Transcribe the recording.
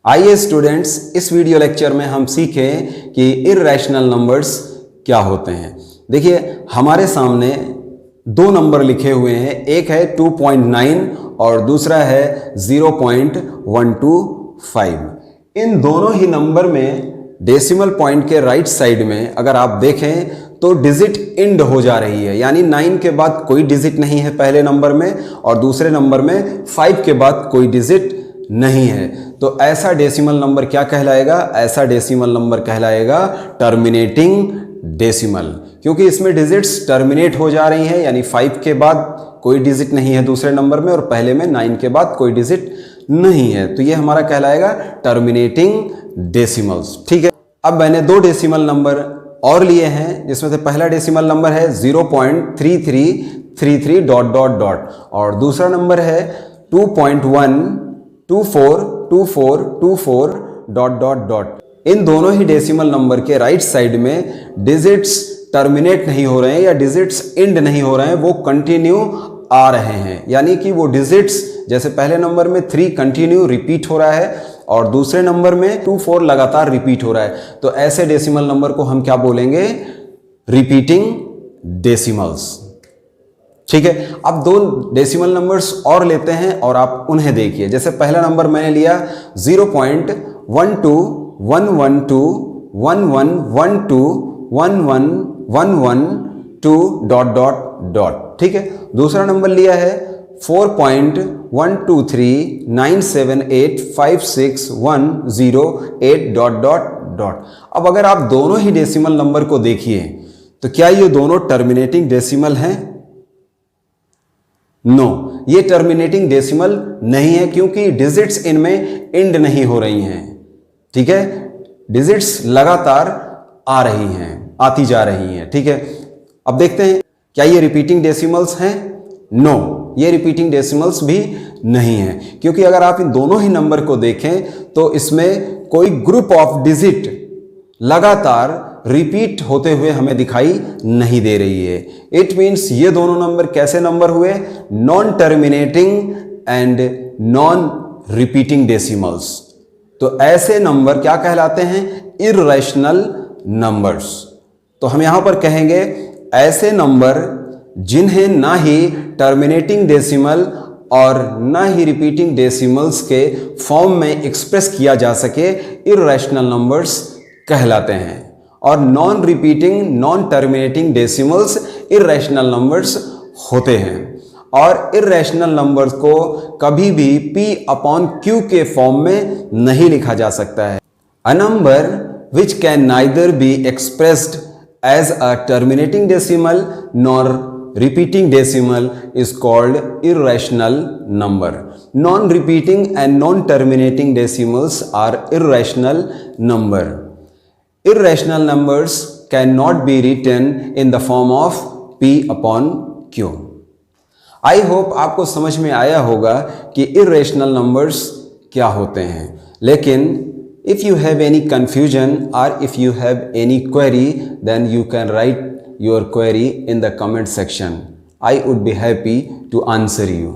आइए स्टूडेंट्स, इस video lecture में हम सीखें कि इर्रेशनल नंबर्स क्या होते हैं। देखिए, हमारे सामने दो नंबर लिखे हुए हैं, एक है 2.9 और दूसरा है 0.125। इन दोनों ही नंबर में डेसिमल पॉइंट के राइट साइड में अगर आप देखें तो डिजिट इंड हो जा रही है, यानी 9 के बाद कोई डिजिट नहीं है पहले नंबर में और दूसरे नंबर में 5 के बाद कोई डिजिट नहीं है। तो ऐसा डेसिमल नंबर क्या कहलाएगा? ऐसा डेसिमल नंबर कहलाएगा टर्मिनेटिंग डेसिमल, क्योंकि इसमें डिजिट्स टर्मिनेट हो जा रही हैं, यानी 5 के बाद कोई डिजिट नहीं है दूसरे नंबर में और पहले में 9 के बाद कोई डिजिट नहीं है। तो ये हमारा कहलाएगा टर्मिनेटिंग डेसिमल्स। ठीक है, अब मैंने दो डेसिमल नंबर और लिए हैं, जिसमें से पहला डेसिमल नंबर है 0.3333 ... और दूसरा नंबर है 2.1242424 ... इन दोनों ही डेसिमल नंबर के राइट साइड में डिजिट्स टर्मिनेट नहीं हो रहे हैं या डिजिट्स एंड नहीं हो रहे हैं, वो कंटिन्यू आ रहे हैं, यानी कि वो डिजिट्स जैसे पहले नंबर में 3 कंटिन्यू रिपीट हो रहा है और दूसरे नंबर में 24 लगातार रिपीट हो रहा है। तो ऐसे डेसिमल नंबर को हम क्या बोलेंगे? Repeating decimals. ठीक है, अब दो डेसिमल नंबर्स और लेते हैं और आप उन्हें देखिए। जैसे पहला नंबर मैंने लिया 0.121112111112 ... ठीक है, दूसरा नंबर लिया है 4.12397856108 ... अब अगर आप दोनों ही डेसिमल नंबर को देखिए तो क्या ये दोनों टर्मिनेटिंग डेसिमल हैं? नो, ये टर्मिनेटिंग डेसिमल नहीं है, क्योंकि डिजिट्स इनमें एंड नहीं हो रही हैं। ठीक है, डिजिट्स लगातार आ रही हैं, आती जा रही हैं। ठीक है, अब देखते हैं क्या ये रिपीटिंग डेसिमल्स हैं? नो, ये रिपीटिंग डेसिमल्स भी नहीं है, क्योंकि अगर आप इन दोनों ही नंबर को देखें तो इसमें कोई ग्रुप ऑफ डिजिट लगातार रिपीट होते हुए हमें दिखाई नहीं दे रही है। इट मीन्स ये दोनों नंबर कैसे नंबर हुए? Non terminating and non repeating decimals. तो ऐसे नंबर क्या कहलाते हैं? Irrational numbers. तो हम यहां पर कहेंगे ऐसे नंबर जिन्हें ना ही टर्मिनेटिंग डेसिमल और ना ही रिपीटिंग डेसिमल्स के फॉर्म में एक्सप्रेस किया जा सके, इर्रेशनल नंबर्स कहलाते हैं। और non repeating non terminating decimals irrational numbers होते हैं। और इर्रेशनल नंबर्स को कभी भी P/Q के फॉर्म में नहीं लिखा जा सकता है। A number which can neither be expressed as a terminating decimal nor repeating decimal is called irrational number. Non-repeating and non-terminating decimals are irrational number. Irrational numbers cannot be written in the form of P/Q. I hope आपको समझ में आया होगा कि irrational numbers क्या होते हैं। लेकिन if you have any confusion or if you have any query, then you can write your query in the comment section. I would be happy to answer you.